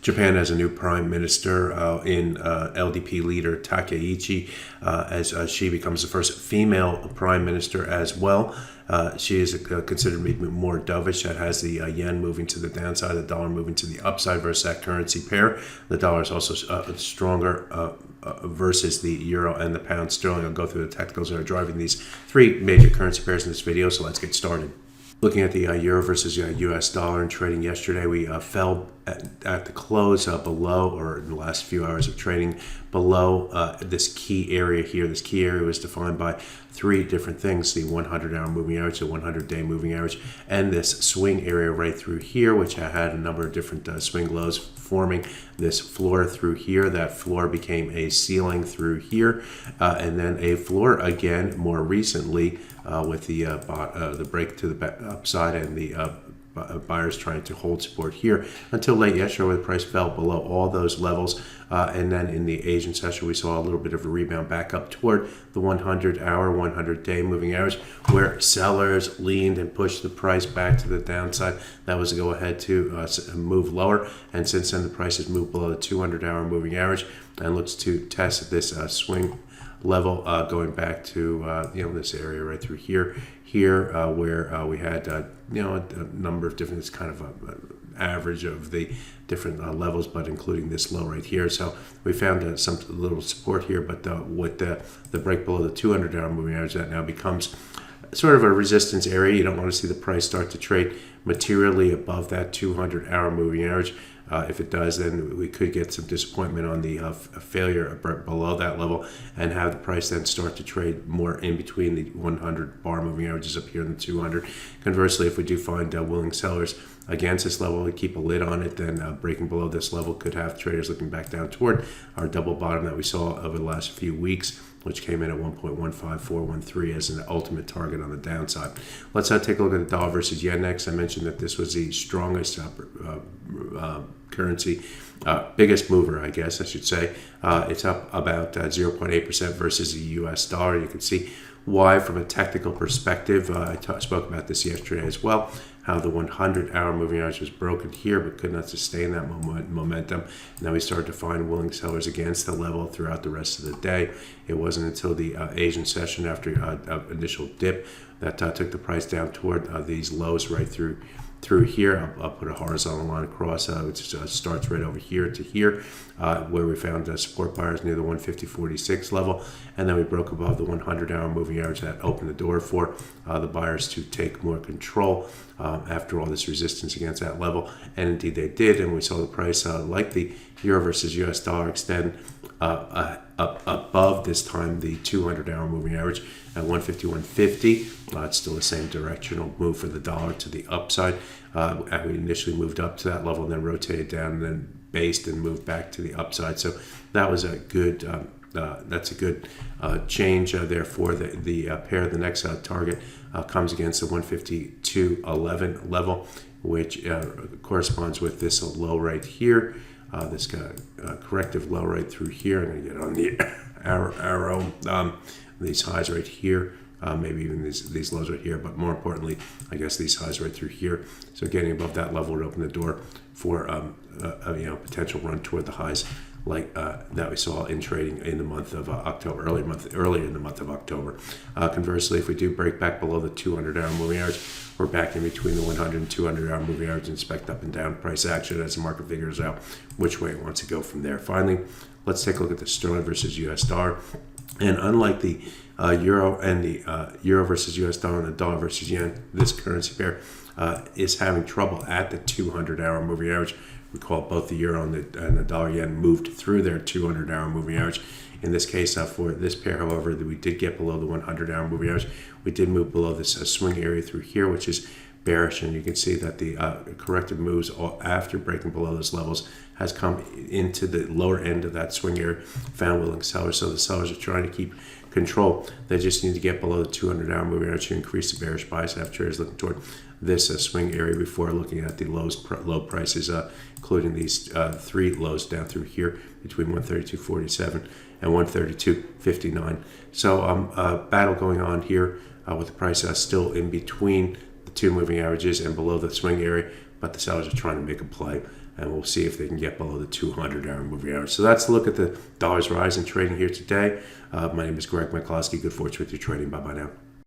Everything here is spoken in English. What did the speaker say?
Japan has a new prime minister in LDP leader Takaichi, as she becomes the first female prime minister as well. She is considered to be more dovish. That has the yen moving to the downside, the dollar moving to the upside versus that currency pair. The dollar is also stronger versus the euro and the pound sterling. I'll go through the technicals that are driving these three major currency pairs in this video, so let's get started. Looking at the euro versus US dollar and trading yesterday, we fell at the close below, or in the last few hours of trading, below this key area here. This key area was defined by three different things: the 100-hour moving average, the 100-day moving average, and this swing area right through here, which had a number of different swing lows forming this floor through here. That floor became a ceiling through here, and then a floor again more recently with the break to the upside and the buyers trying to hold support here until late yesterday, where the price fell below all those levels. And then in the Asian session, we saw a little bit of a rebound back up toward the 100-hour, 100-day moving average, where sellers leaned and pushed the price back to the downside. That was a go ahead to move lower. And since then, the price has moved below the 200-hour moving average and looks to test this swing level going back to this area right through here where we had a number of different, it's kind of an average of the different levels, but including this low right here. So we found some little support here, but with the break below the 200-hour moving average, that now becomes sort of a resistance area. You don't want to see the price start to trade materially above that 200-hour moving average. If it does, then we could get some disappointment on the failure below that level and have the price then start to trade more in between the 100 bar moving averages up here in the 200. Conversely, if we do find willing sellers against this level, we keep a lid on it, then breaking below this level could have traders looking back down toward our double bottom that we saw over the last few weeks, which came in at 1.15413 as an ultimate target on the downside. Let's take a look at the dollar versus yen next. I mentioned that this was the strongest currency, biggest mover, I guess I should say. It's up about 0.8% versus the US dollar. You can see why from a technical perspective. I spoke about this yesterday as well, how the 100-hour moving average was broken here but could not sustain that momentum. And then we started to find willing sellers against the level throughout the rest of the day. It wasn't until the Asian session after initial dip that took the price down toward these lows right through here. I'll put a horizontal line across, which starts right over here to here, where we found support buyers near the 150.46 level, and then we broke above the 100-hour moving average. That opened the door for the buyers to take more control after all this resistance against that level, and indeed they did, and we saw the price, like the euro versus US dollar, extend up above this time the 200-hour moving average at 151.50. It's still the same directional move for the dollar to the upside. And we initially moved up to that level and then rotated down and then based and moved back to the upside. So that was a good that's a good change there for the pair. The next target comes against the 152.11 level, which corresponds with this low right here. This corrective low right through here. I'm going to get on the arrow. These highs right here, maybe even these lows right here, but more importantly, I guess these highs right through here. So getting above that level would open the door for a potential run toward the highs like that we saw in trading in the month of October, earlier in the month of October. Conversely, if we do break back below the 200-hour moving average, we're back in between the 100 and 200-hour moving average and expect up and down price action as the market figures out which way it wants to go from there. Finally, let's take a look at the sterling versus US dollar. And unlike the euro and the euro versus US dollar and the dollar versus yen, this currency pair is having trouble at the 200-hour moving average. Recall both the euro and the dollar yen moved through their 200-hour moving average. In this case, for this pair, however, we did get below the 100-hour moving average. We did move below this swing area through here, which is bearish, and you can see that the corrective moves after breaking below those levels has come into the lower end of that swing area, found willing sellers. So the sellers are trying to keep control. They just need to get below the 200-hour moving average to increase the bearish bias. Have traders looking toward this swing area before looking at the low prices, including these three lows down through here between 132.47 and 132.59. So battle going on here with the price still in between the two moving averages and below the swing area, but the sellers are trying to make a play and we'll see if they can get below the 200-hour moving average. So that's a look at the dollar's rise in trading here today. My name is Greg McCloskey. Good fortune with your trading. Bye-bye now.